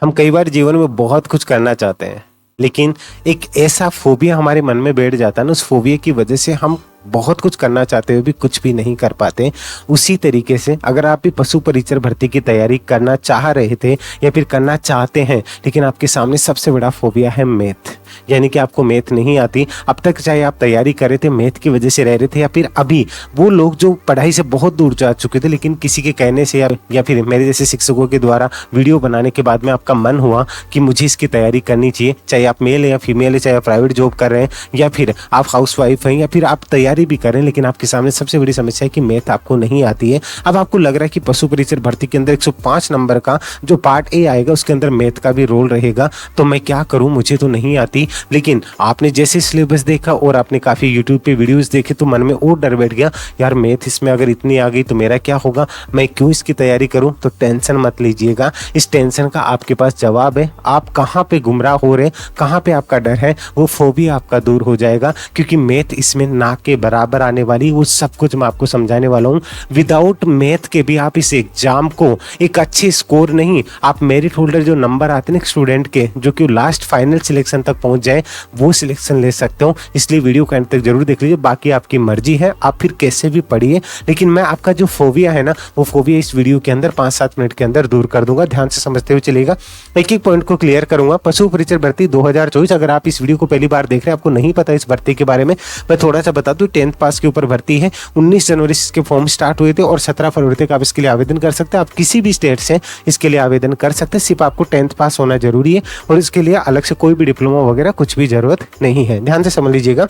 हम कई बार जीवन में बहुत कुछ करना चाहते हैं, लेकिन एक ऐसा फोबिया हमारे मन में बैठ जाता है ना, उस फोबिया की वजह से हम बहुत कुछ करना चाहते हुए भी कुछ भी नहीं कर पाते। उसी तरीके से अगर आप भी पशु परिचर भर्ती की तैयारी करना चाह रहे थे या फिर करना चाहते हैं, लेकिन आपके सामने सबसे बड़ा फोबिया है मैथ, यानी कि आपको मैथ नहीं आती। अब तक चाहे आप तैयारी कर रहे थे मैथ की वजह से रह रहे थे, या फिर अभी वो लोग जो पढ़ाई से बहुत दूर जा चुके थे, लेकिन किसी के कहने से या फिर मेरे जैसे शिक्षकों के द्वारा वीडियो बनाने के बाद में आपका मन हुआ कि मुझे इसकी तैयारी करनी चाहिए। चाहे आप मेल है या फीमेल है, चाहे आप प्राइवेट जॉब कर रहे हैं या फिर आप हाउस वाइफ हैं, या फिर आप तैयारी भी करें, लेकिन आपके सामने सबसे बड़ी समस्या है कि मैथ आपको नहीं आती है। अब आपको लग रहा है कि पशु परिचर भर्ती के अंदर 105 नंबर का जो पार्ट ए आएगा उसके अंदर मैथ का भी रोल रहेगा, तो मैं क्या करूं, मुझे तो नहीं आती। लेकिन आपने जैसे सिलेबस देखा और आपने काफी यूट्यूब पे वीडियोस देखे तो मन में और डर बैठ गया, यार मैथ इसमें अगर इतनी आ गई तो मेरा क्या होगा, मैं क्यों इसकी तैयारी करूं। तो टेंशन मत लीजिएगा, इस टेंशन का आपके पास जवाब है। आप कहां पे गुमराह हो रहे, कहां पे आपका डर है, वो फोबिया आपका दूर हो जाएगा, क्योंकि मैथ इसमें ना के बराबर आने वाली, वो सब कुछ मैं आपको समझाने वाला हूँ। विदाउट मैथ के भी आप इस एग्जाम को एक अच्छे स्कोर नहीं, आप मेरिट होल्डर जो नंबर आते हैं स्टूडेंट के, जो कि लास्ट फाइनल सिलेक्शन तक पहुंच जाए, वो सिलेक्शन ले सकते हो। इसलिए वीडियो को अंत तक जरूर देख लीजिए, बाकी आपकी मर्जी है, आप फिर कैसे भी पढ़िए, लेकिन मैं आपका जो फोबिया है ना, वो फोबिया इस वीडियो के अंदर 5-7 मिनट के अंदर दूर कर दूंगा। ध्यान से समझते हुए चलेगा, एक एक पॉइंट को क्लियर करूंगा। पशु परिचर भर्ती 2024, अगर आप इस वीडियो को पहली बार देख रहे हैं, आपको नहीं पता इस भर्ती के बारे में, मैं थोड़ा सा बता दूं। 10th पास के ऊपर भर्ती है, 19 जनवरी से इसके फॉर्म स्टार्ट हुए थे और 17 फरवरी तक आप इसके लिए आवेदन कर सकते हैं। आप किसी भी स्टेट से इसके लिए आवेदन कर सकते हैं, सिर्फ आपको 10th पास होना जरूरी है और इसके लिए अलग से कोई भी डिप्लोमा वगैरह कुछ भी जरूरत नहीं है। ध्यान से समझ लीजिएगा।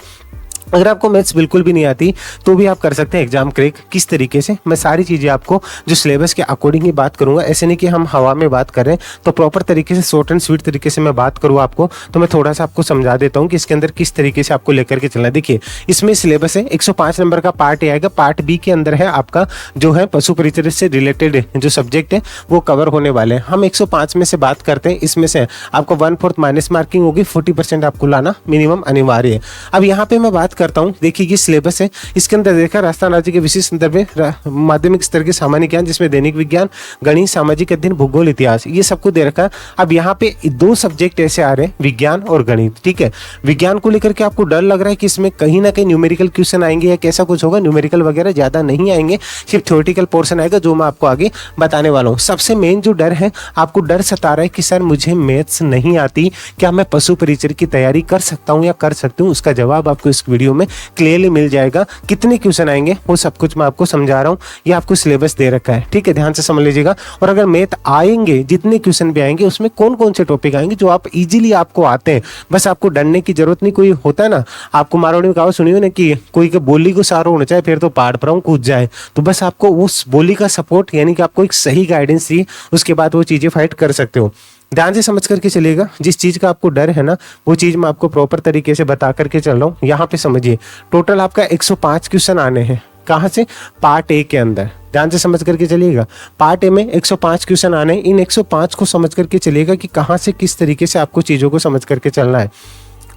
अगर आपको मैथ्स बिल्कुल भी नहीं आती तो भी आप कर सकते हैं एग्जाम क्रैक। किस तरीके से, मैं सारी चीज़ें आपको जो सिलेबस के अकॉर्डिंग ही बात करूंगा, ऐसे नहीं कि हम हवा में बात कर रहे हैं। तो प्रॉपर तरीके से शॉर्ट एंड स्वीट तरीके से मैं बात करूँ आपको, तो मैं थोड़ा सा आपको समझा देता हूँ कि इसके अंदर किस तरीके से आपको लेकर के चलना है। देखिए, इसमें सिलेबस है 105 नंबर का पार्ट ए आएगा, पार्ट बी के अंदर है आपका जो है पशु परिचर से रिलेटेड जो सब्जेक्ट है वो कवर होने वाले हैं। हम 105 में से बात करते हैं, इसमें से आपको 1/4 माइनस मार्किंग होगी, 40% आपको लाना मिनिमम अनिवार्य है। अब यहाँ पे मैं बात करता हूँ, देखिए ये सिलेबस है, इसके अंदर देखा राजस्थान राज्य के विशेष संदर्भ में माध्यमिक स्तर के सामान्य ज्ञान, जिसमें दैनिक विज्ञान, गणित, सामाजिक अध्ययन, भूगोल, इतिहास, ये सबको दे रखा है। अब यहाँ पे 2 सब्जेक्ट ऐसे आ रहे हैं, विज्ञान और गणित। ठीक है, विज्ञान को लेकर के आपको डर लग रहा है कि इसमें कहीं ना कहीं न्यूमेरिकल क्वेश्चन आएंगे या कैसा कुछ होगा, न्यूमेरिकल वगैरह ज्यादा नहीं आएंगे, सिर्फ थ्योरेटिकल पोर्शन आएगा जो मैं आपको आगे बताने वाला हूँ। सबसे मेन जो डर है, आपको डर सता रहा है कि सर मुझे मैथ्स नहीं आती, क्या मैं पशु परिचर की तैयारी कर सकता हूँ या कर सकती हूँ, उसका जवाब आपको इस वीडियो में क्लियरली मिल जाएगा। कितने क्वेश्चन आएंगे वो सब कुछ मैं आपको समझा रहा हूँ, ये आपको सिलेबस दे रखा है। ठीक है, ध्यान से समझ लीजिएगा। और अगर मैथ आएंगे, जितने क्वेश्चन भी आएंगे, उसमें कौन कौन से टॉपिक आएंगे जो आप इजीली आपको आते हैं, बस आपको डरने की जरूरत नहीं। कोई होता है ना, आपको मारवाड़ी में कहावत सुनी हो ना कि कोई के बोली को सहारा होना चाहिए, फिर तो पहाड़ पर कूद जाए। तो बस आपको उस बोली का सपोर्ट, यानी कि आपको एक सही गाइडेंस चाहिए, उसके बाद वो चीजें फाइट कर सकते हो। ध्यान से समझ करके चलिएगा, जिस चीज का आपको डर है ना, वो चीज मैं आपको प्रॉपर तरीके से बता करके चल रहा हूँ। यहाँ पे समझिए, टोटल आपका 105 क्वेश्चन आने हैं। कहाँ से? पार्ट ए के अंदर। ध्यान से समझ करके चलिएगा, पार्ट ए में 105 क्वेश्चन आने हैं। इन 105 को समझ करके चलिएगा कि कहाँ से किस तरीके से आपको चीजों को समझ करके चलना है।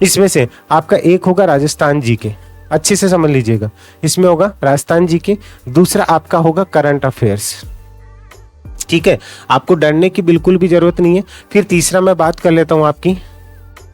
इसमें से आपका एक होगा राजस्थान जी के, अच्छे से समझ लीजिएगा, इसमें होगा राजस्थान जी के। दूसरा आपका होगा करंट अफेयर्स। ठीक है, आपको डरने की बिल्कुल भी जरूरत नहीं है। फिर तीसरा मैं बात कर लेता हूं आपकी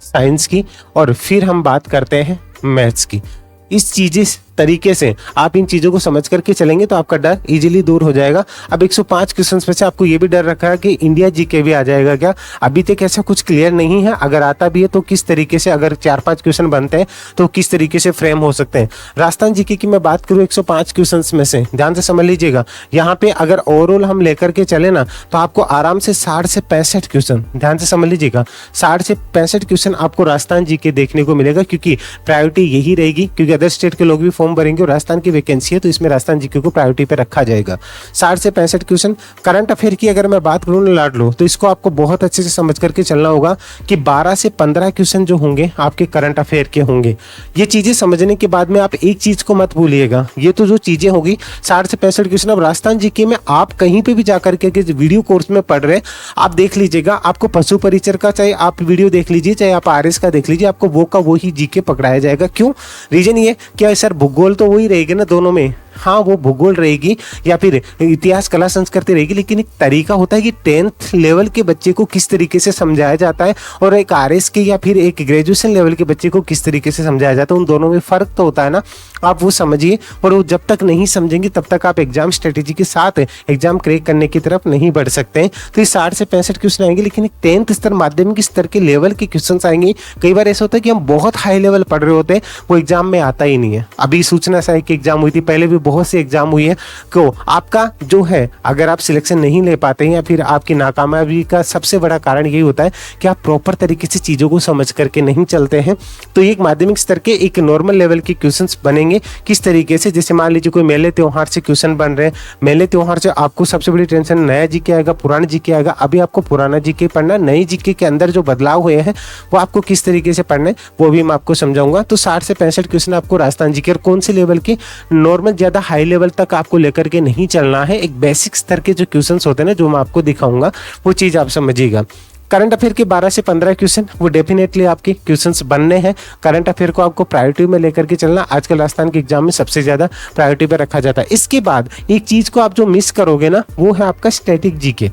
साइंस की, और फिर हम बात करते हैं मैथ्स की। इस चीजें तरीके से आप इन चीजों को समझ करके चलेंगे तो आपका डर इजीली दूर हो जाएगा। अब 105 क्वेश्चंस में से आपको ये भी डर रखा है कि इंडिया जीके भी आ जाएगा क्या, अभी तक ऐसा कुछ क्लियर नहीं है। अगर आता भी है तो किस तरीके से, अगर 4-5 क्वेश्चन बनते हैं तो किस तरीके से फ्रेम हो सकते हैं। राजस्थान जीके की मैं बात करूँ 105 क्वेश्चन में से, ध्यान से समझ लीजिएगा, यहाँ पे अगर ओवरऑल हम लेकर के चले ना तो आपको आराम से 60 से 65 क्वेश्चन, ध्यान से समझ लीजिएगा, 60 से 65 क्वेश्चन आपको राजस्थान जीके देखने को मिलेगा, क्योंकि प्रायोरिटी यही रहेगी, क्योंकि अदर स्टेट के लोग भी फॉर्म भरेंगे और राजस्थान की वैकेंसी है तो इसमें राजस्थान जीके को प्रायोरिटी पे रखा जाएगा। 60 से 65 क्वेश्चन। करंट अफेयर की अगर मैं बात करूँ लाड लो, तो इसको आपको बहुत अच्छे से समझ करके चलना होगा कि 12 से 15 क्वेश्चन जो होंगे आपके करंट अफेयर के होंगे। ये चीजें समझने के बाद में आप एक चीज को मत भूलिएगा, ये तो जो चीजें होगी 60 से 65 क्वेश्चन। अब राजस्थान जीके में आप कहीं पे भी जाकर के वीडियो कोर्स में पढ़ रहे, आप देख लीजिएगा, आपको पशु परिचर का चाहे आप वीडियो देख लीजिए, चाहे आप आरएस का देख लीजिए, आपको वो का वो ही जीके पकड़ाया जाएगा। क्यों? रीजन ये क्या है सर, भूगोल तो वही रहेगा ना दोनों में, हाँ वो भूगोल रहेगी या फिर इतिहास कला संस्कृति रहेगी, लेकिन एक तरीका होता है कि 10th लेवल के बच्चे को किस तरीके से समझाया जाता है और एक RS के या फिर एक ग्रेजुएशन लेवल के बच्चे को किस तरीके से समझाया जाता है, उन दोनों में फर्क तो होता है ना। आप वो समझिए, और वो जब तक नहीं समझेंगे तब तक आप एग्जाम स्ट्रेटेजी के साथ एग्जाम क्रैक करने की तरफ नहीं बढ़ सकते हैं। तो ये 60 से 65 क्वेश्चन आएंगे, लेकिन एक 10th स्तर माध्यमिक स्तर के लेवल के क्वेश्चन आएंगे। कई बार ऐसा होता है कि हम बहुत हाई लेवल पढ़ रहे होते हैं, वो एग्जाम में आता ही नहीं है। अभी सूचना सहायक की एग्जाम हुई थी, पहले भी बहुत सी एग्जाम हुई है। क्यों? आपका जो है अगर आप सिलेक्शन नहीं ले पाते हैं या फिर आपकी नाकामयाबी का सबसे बड़ा कारण यही होता है कि आप प्रॉपर तरीके से चीज़ों को समझ करके नहीं चलते हैं। तो एक माध्यमिक स्तर के एक नॉर्मल लेवल के क्वेश्चंस बनेंगे किस तरीके से, जैसे मान लीजिए कोई मेले त्योहार से क्वेश्चन बन रहे हैं। मेले त्योहार से आपको सबसे बड़ी टेंशन नया जीके आएगा, पुराना जीके आएगा। अभी आपको पुराना जीके पढ़ना, नई जीके के अंदर जो बदलाव हुए हैं वो आपको किस तरीके से पढ़ना है वो भी मैं आपको समझाऊंगा। तो 60 से 65 क्वेश्चन आपको राजस्थान जीके और कौन से लेवल के, नॉर्मल ज़्यादा हाई लेवल तक आपको लेकर के नहीं चलना है। एक बेसिक स्तर के जो क्वेश्चन होते हैं ना, जो मैं आपको दिखाऊंगा वो चीज़ आप समझिएगा। करंट अफेयर के 12 से 15 क्वेश्चन वो डेफिनेटली आपके क्वेश्चंस बनने हैं। करंट अफेयर को आपको प्रायोरिटी में लेकर के चलना, आजकल राजस्थान के एग्जाम में सबसे ज़्यादा प्रायोरिटी पे रखा जाता है। इसके बाद एक चीज़ को आप जो मिस करोगे ना, वो है आपका स्टैटिक जीके।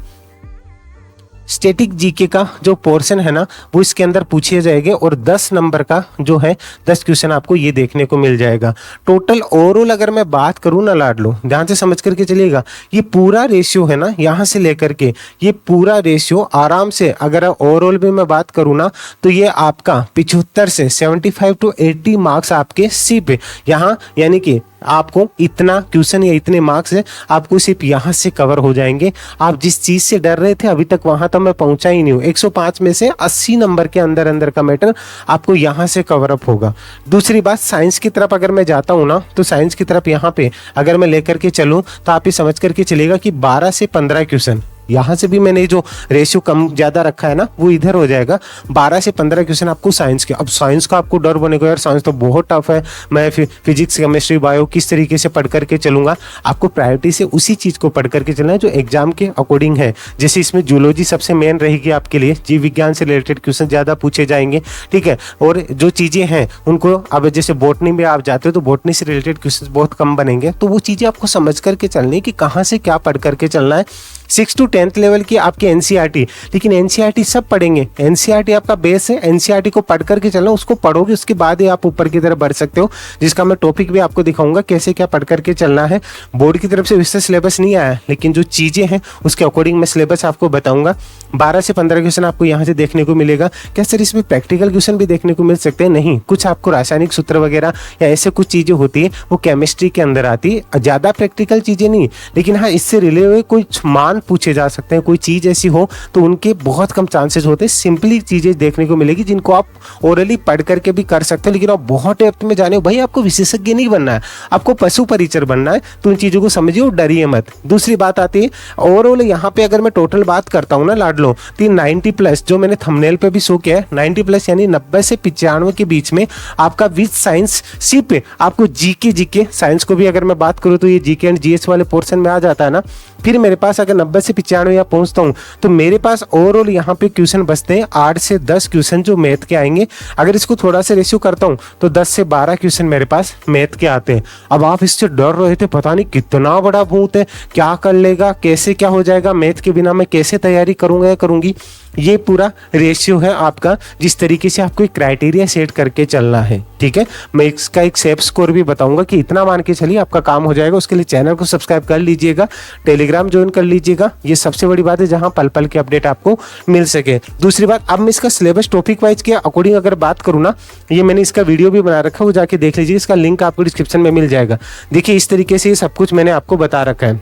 स्टैटिक जीके का जो पोर्शन है ना वो इसके अंदर पूछे जाएंगे और 10 नंबर का जो है 10 क्वेश्चन आपको ये देखने को मिल जाएगा। टोटल ओवरऑल अगर मैं बात करूँ ना लाडलो, ध्यान से समझ करके चलिएगा, ये पूरा रेशियो है ना, यहाँ से लेकर के ये पूरा रेशियो आराम से अगर ओवरऑल भी मैं बात करूँ ना, तो ये आपका 75 से 75 to 80 मार्क्स आपके सिर्फ यहाँ, यानी कि आपको इतना क्वेश्चन या इतने मार्क्स है आपको सिर्फ यहाँ से कवर हो जाएंगे। आप जिस चीज़ से डर रहे थे अभी तक वहाँ तो मैं पहुँचा ही नहीं हूँ। 105 में से 80 नंबर के अंदर अंदर का मैटर आपको यहाँ से कवर अप होगा। दूसरी बात, साइंस की तरफ अगर मैं जाता हूँ ना, तो साइंस की तरफ यहाँ पे अगर मैं लेकर के चलूँ तो आप ये समझ करके चलेगा कि 12 से 15 क्वेश्चन, यहाँ से भी मैंने जो रेशियो कम ज़्यादा रखा है ना वो इधर हो जाएगा। 12 से 15 क्वेश्चन आपको साइंस के। अब साइंस का आपको डर बनेगा, यार साइंस तो बहुत टफ है, मैं फिजिक्स केमिस्ट्री बायो किस तरीके से पढ़ करके चलूंगा। आपको प्रायोरिटी से उसी चीज़ को पढ़ करके चलना है जो एग्जाम के अकॉर्डिंग है। जैसे इसमें जूलॉजी सबसे मेन रहेगी आपके लिए, जीव विज्ञान से रिलेटेड क्वेश्चन ज़्यादा पूछे जाएंगे, ठीक है। और जो चीज़ें हैं उनको, अब जैसे बोटनी में आप जाते हो तो बोटनी से रिलेटेड क्वेश्चन बहुत कम बनेंगे। तो वो चीज़ें आपको समझ करके चलनी है कि कहाँ से क्या पढ़ करके चलना है। 6 to 10th लेवल की आपकी एनसीईआरटी, लेकिन एनसीईआरटी सब पढ़ेंगे, एनसीईआरटी आपका बेस है, एनसीईआरटी को पढ़ करके चलना, उसको पढ़ोगे उसके बाद ही आप ऊपर की तरफ बढ़ सकते हो, जिसका मैं टॉपिक भी आपको दिखाऊंगा कैसे क्या पढ़ करके चलना है। बोर्ड की तरफ से विशेष सिलेबस नहीं आया, लेकिन जो चीज़ें हैं उसके अकॉर्डिंग मैं सिलेबस आपको बताऊंगा। 12 से 15 क्वेश्चन आपको यहाँ से देखने को मिलेगा। क्या सर इसमें प्रैक्टिकल क्वेश्चन भी देखने को मिल सकते हैं? नहीं, कुछ आपको रासायनिक सूत्र वगैरह या ऐसे कुछ चीज़ें होती है वो केमिस्ट्री के अंदर आती है, ज़्यादा प्रैक्टिकल चीज़ें नहीं, लेकिन हाँ इससे रिले हुए कुछ मान पूछे जा सकते हैं। कोई चीज़ ऐसी हो तो उनके बहुत कम चांसेस होते हैं। सिंपली चीज़ें देखने को मिलेगी जिनको आप ओरली पढ़ करके भी कर सकते हैं, लेकिन आप बहुत डेप्थ में जाने हो भाई, आपको विशेषज्ञ नहीं बनना है, आपको पशु परिचर बनना है, तो उन चीज़ों को समझिए और डरिए मत। दूसरी बात आती है ओवरऑल, यहाँ पे अगर मैं टोटल बात करता हूँ ना लाडलो, तो 90+ जो मैंने थंबनेल पे भी शो किया है, 90+ यानी 90 से 95 के बीच में आपका विद साइंस सिर्फ आपको जीके साइंस को भी अगर मैं बात करूँ तो ये जीके एंड जीएस वाले पोर्शन में आ जाता है ना। फिर मेरे पास अगर 90 से 95 यहाँ पहुँचता हूँ तो मेरे पास ओवरऑल यहाँ पे क्वेश्चन बचते हैं 8 से 10 क्वेश्चन जो मैथ के आएंगे। अगर इसको थोड़ा सा रेशियो करता हूँ तो 10 से 12 क्वेश्चन मेरे पास मैथ के आते हैं। अब आप इससे डर रहे थे, पता नहीं कितना बड़ा भूत है, क्या कर लेगा, कैसे क्या हो जाएगा, मैथ के बिना मैं कैसे तैयारी करूँगा या करूँगी। ये पूरा रेशियो है आपका, जिस तरीके से आपको एक क्राइटेरिया सेट करके चलना है, ठीक है। मैं इसका एक सेफ स्कोर भी बताऊंगा कि इतना मान के चलिए आपका काम हो जाएगा। उसके लिए चैनल को सब्सक्राइब कर लीजिएगा, टेलीग्राम ज्वाइन कर लीजिएगा, ये सबसे बड़ी बात है जहां पल पल की अपडेट आपको मिल सके। दूसरी बात, अब मैं इसका सिलेबस टॉपिक वाइज के अकॉर्डिंग अगर बात करूँ ना, ये मैंने इसका वीडियो भी बना रखा है, वो जाके देख लीजिए, इसका लिंक आपको डिस्क्रिप्शन में मिल जाएगा। देखिए इस तरीके से ये सब कुछ मैंने आपको बता रखा है,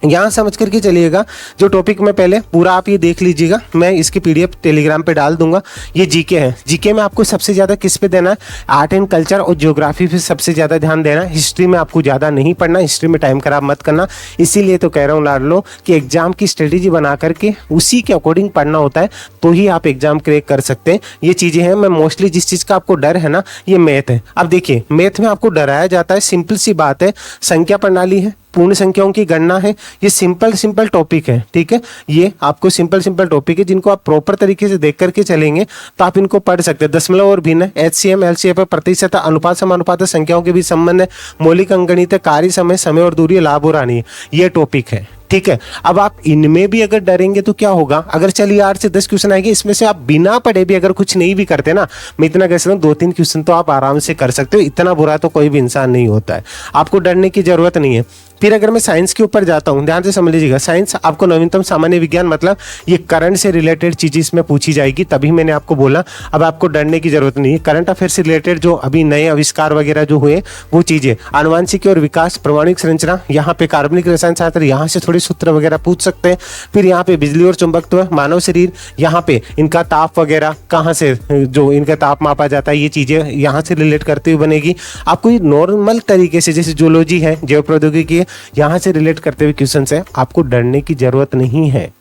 यहाँ समझ करके चलिएगा। जो टॉपिक में पहले पूरा आप ये देख लीजिएगा, मैं इसकी पीडीएफ टेलीग्राम पे डाल दूंगा। ये जीके है, जीके में आपको सबसे ज़्यादा किस पे देना है, आर्ट एंड कल्चर और ज्योग्राफी पे सबसे ज़्यादा ध्यान देना है। हिस्ट्री में आपको ज़्यादा नहीं पढ़ना, हिस्ट्री में टाइम खराब मत करना। इसीलिए तो कह रहा हूँ लाडलो कि एग्जाम की स्ट्रेटेजी बना करके उसी के अकॉर्डिंग पढ़ना होता है, तो ही आप एग्जाम क्रैक कर सकते हैं। ये चीज़ें हैं। मैं मोस्टली जिस चीज़ का आपको डर है ना, ये मैथ है। अब देखिए मैथ में आपको डराया जाता है, सिंपल सी बात है, संख्या प्रणाली है, पूर्ण संख्याओं की गणना है, ये सिंपल टॉपिक है, ठीक है। ये आपको सिंपल टॉपिक है जिनको आप प्रॉपर तरीके से देख करके चलेंगे तो आप इनको पढ़ सकते हैं। दशमलव और भिन्न, HCM LCM पर प्रतिशत, अनुपात समानुपात, संख्याओं के बीच संबंध है, मौलिक अंकगणित, कार्य समय और दूरी, लाभ और हानि, ये टॉपिक है, ठीक है। अब आप इनमें भी अगर डरेंगे तो क्या होगा, अगर चलिए 8 से 10 क्वेश्चन आएंगे, इसमें से आप बिना पढ़े भी अगर कुछ नहीं भी करते ना, मैं इतना कह सकता हूं 2-3 क्वेश्चन तो आप आराम से कर सकते हो। इतना बुरा तो कोई भी इंसान नहीं होता है, आपको डरने की जरूरत नहीं है। फिर अगर मैं साइंस के ऊपर जाता हूं, ध्यान से समझ लीजिएगा, साइंस आपको नवीनतम सामान्य विज्ञान, मतलब ये करंट से रिलेटेड चीजें इसमें पूछी जाएगी, तभी मैंने आपको बोला अब आपको डरने की जरूरत नहीं है। करंट अफेयर से रिलेटेड जो अभी नए आविष्कार वगैरह जो हुए वो चीजें, आनुवांशिकी और विकास, परमाणु संरचना, यहाँ पे कार्बनिक रसायन शास्त्र, यहाँ से थोड़े सूत्र वगैरह पूछ सकते हैं। फिर यहाँ पे बिजली और चुंबकत्व, मानव शरीर, यहाँ पे इनका ताप वगैरह कहाँ से, जो इनका ताप मापा जाता है, ये चीजें यहाँ से रिलेट करते हुए बनेगी। आपको नॉर्मल तरीके से, जैसे जूलॉजी है, जैव प्रौद्योगिकी है, यहाँ से रिलेट करते हुए क्वेश्चन है, आपको डरने की जरूरत नहीं है,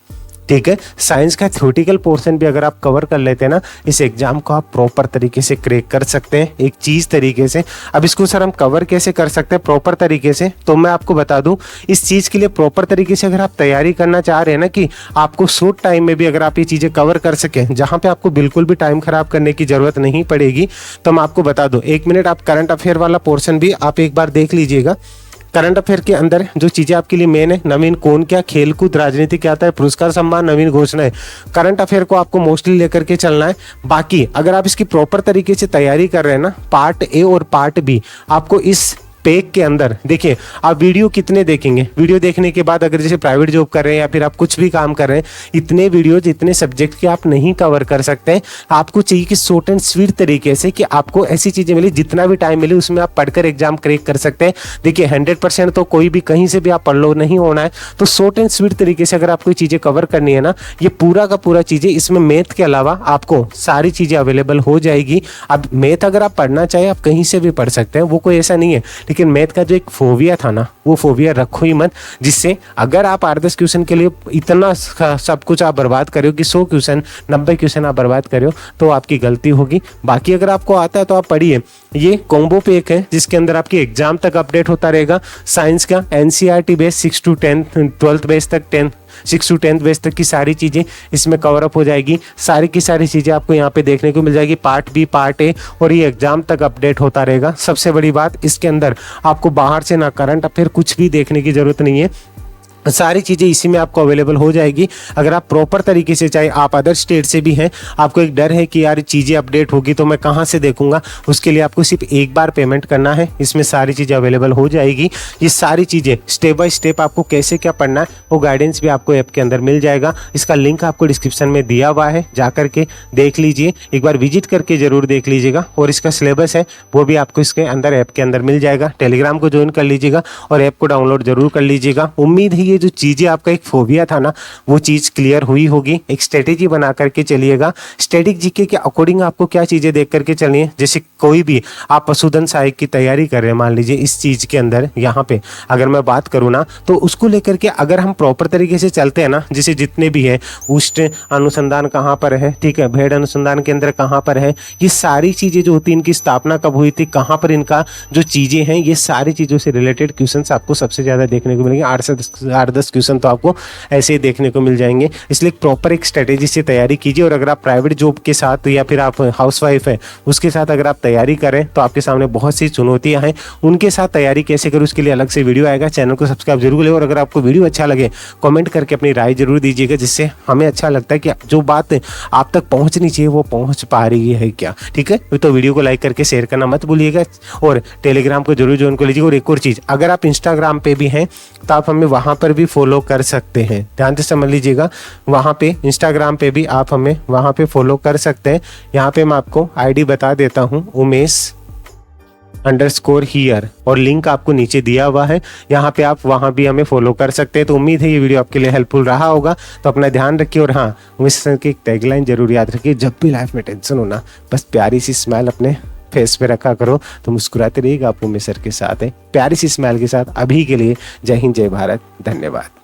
ठीक है। साइंस का थ्योरेटिकल पोर्शन भी अगर आप कवर कर लेते हैं ना, इस एग्जाम को आप प्रॉपर तरीके से क्रैक कर सकते हैं, एक चीज तरीके से। अब इसको सर हम कवर कैसे कर सकते हैं प्रॉपर तरीके से, तो मैं आपको बता दूं, इस चीज के लिए प्रॉपर तरीके से अगर आप तैयारी करना चाह रहे हैं ना, कि आपको शॉर्ट टाइम में भी अगर आप ये चीजें कवर कर सकें, जहां पे आपको बिल्कुल भी टाइम खराब करने की जरूरत नहीं पड़ेगी, तो मैं आपको बता दूं, 1 मिनट आप करंट अफेयर वाला पोर्शन भी आप एक बार देख लीजिएगा। करंट अफेयर के अंदर जो चीजें आपके लिए मेन है, नवीन कौन क्या, खेलकूद, राजनीति क्या आता है, पुरस्कार सम्मान, नवीन घोषणाएं, करंट अफेयर को आपको मोस्टली लेकर के चलना है। बाकी अगर आप इसकी प्रॉपर तरीके से तैयारी कर रहे हैं ना, पार्ट ए और पार्ट बी आपको इस पैक के अंदर, देखिए आप वीडियो कितने देखेंगे, वीडियो देखने के बाद अगर जैसे प्राइवेट जॉब कर रहे हैं या फिर आप कुछ भी काम कर रहे हैं, इतने वीडियोज इतने सब्जेक्ट के आप नहीं कवर कर सकते हैं। आपको चाहिए कि शॉर्ट एंड स्वीट तरीके से, कि आपको ऐसी चीजें मिले, जितना भी टाइम मिले उसमें आप पढ़कर एग्जाम क्रैक कर सकते हैं। देखिए 100% तो कोई भी कहीं से भी आप पढ़ लो, नहीं होना है। तो शॉर्ट एंड स्वीट तरीके से अगर आपको चीजें कवर करनी है ना, ये पूरा का पूरा चीजें, इसमें मैथ के अलावा आपको सारी चीजें अवेलेबल हो जाएगी। अब मैथ अगर आप पढ़ना चाहे आप कहीं से भी पढ़ सकते हैं, वो कोई ऐसा नहीं है, लेकिन मैथ का जो एक फोबिया था ना, वो फोबिया रखो ही मत, जिससे अगर आप 8-10 क्वेश्चन के लिए इतना सब कुछ आप बर्बाद करो कि 100 क्वेश्चन 90 क्वेश्चन आप बर्बाद करो, तो आपकी गलती होगी। बाकी अगर आपको आता है तो आप पढ़िए, ये कॉम्बो पैक है जिसके अंदर आपकी एग्जाम तक अपडेट होता रहेगा। साइंस का NCERT base 6 to 10, 12th base तक, 6 to 10th बेस तक की सारी चीजें इसमें कवर अप हो जाएगी। सारी की सारी चीजें आपको यहाँ पे देखने को मिल जाएगी, पार्ट बी, पार्ट ए, और ये एग्जाम तक अपडेट होता रहेगा। सबसे बड़ी बात, इसके अंदर आपको बाहर से ना करंट अफेयर कुछ भी देखने की जरूरत नहीं है, सारी चीज़ें इसी में आपको अवेलेबल हो जाएगी। अगर आप प्रॉपर तरीके से, चाहे आप अदर स्टेट से भी हैं, आपको एक डर है कि यार चीज़ें अपडेट होगी तो मैं कहाँ से देखूंगा, उसके लिए आपको सिर्फ एक बार पेमेंट करना है, इसमें सारी चीज़ें अवेलेबल हो जाएगी। ये सारी चीज़ें स्टेप बाय स्टेप आपको कैसे क्या पढ़ना है वो गाइडेंस भी आपको ऐप के अंदर मिल जाएगा। इसका लिंक आपको डिस्क्रिप्शन में दिया हुआ है, जा करके देख लीजिए, एक बार विजिट करके जरूर देख लीजिएगा। और इसका सिलेबस है वो भी आपको इसके अंदर ऐप के अंदर मिल जाएगा। टेलीग्राम को ज्वाइन कर लीजिएगा और ऐप को डाउनलोड जरूर कर लीजिएगा। उम्मीद है ये जो चीजें आपका एक फोबिया था ना, वो चीज क्लियर हुई होगी। एक स्ट्रेटेजी बना करके चलिएगा, स्टैटिक जीके के अकॉर्डिंग आपको क्या चीजें देख करके चलनी है। जैसे कोई भी आप पशुधन सहायक की तैयारी कर रहे हैं, मान लीजिए इस चीज के अंदर, यहाँ पे अगर मैं बात करूँ ना, तो उसको लेकर के अगर हम प्रॉपर तरीके से चलते हैं ना, जैसे जितने भी है, उष्ट अनुसंधान कहाँ पर है, ठीक है, भेड़ अनुसंधान केंद्र कहाँ पर है, ये सारी चीजें जो होती है, इनकी स्थापना कब हुई थी, कहाँ पर इनका जो चीजें हैं, ये सारी चीजों से रिलेटेड क्वेश्चंस आपको सबसे ज्यादा देखने को मिलेंगे। 8-10 क्वेश्चन तो आपको ऐसे ही देखने को मिल जाएंगे। इसलिए प्रॉपर एक स्ट्रेटेजी से तैयारी कीजिए। और अगर आप प्राइवेट जॉब के साथ या फिर आप हाउसवाइफ है उसके साथ अगर आप तैयारी करें तो आपके सामने बहुत सी चुनौतियां हैं, उनके साथ तैयारी कैसे करें उसके लिए अलग से वीडियो आएगा। चैनल को सब्सक्राइब जरूर करें और अगर आपको वीडियो अच्छा लगे कमेंट करके अपनी राय जरूर दीजिएगा, जिससे हमें अच्छा लगता है कि जो बात आप तक पहुंचनी चाहिए वो पहुंच पा रही है क्या। ठीक है, तो वीडियो को लाइक करके शेयर करना मत भूलिएगा और टेलीग्राम को जरूर ज्वाइन कर लीजिएगा। और एक और चीज़, अगर आप इंस्टाग्राम पे भी हैं तो आप हमें वहाँ पर भी फॉलो कर सकते हैं, ध्यान से समझ लीजिएगा। वहाँ पे इंस्टाग्राम पे भी आप हमें वहाँ पे फॉलो कर सकते हैं। यहाँ पे मैं आपको आईडी बता देता हूँ, umesh_here, और लिंक आपको नीचे दिया हुआ है, यहाँ पे आप वहाँ भी हमें फॉलो कर सकते हैं। तो उम्मीद है ये वीडियो आपके लिए हेल्पफुल रहा होगा। तो अपना ध्यान रखिए और हाँ, उमेश सर की एक टैगलाइन जरूर याद रखिए, जब भी लाइफ में टेंशन हो ना, बस प्यारी सी स्माइल अपने फेस पे रखा करो तो मुस्कुराते रहिएगा। आप उमेश सर के साथ हैं, प्यारी सी स्माइल के साथ। अभी के लिए जय हिंद, जय भारत, धन्यवाद।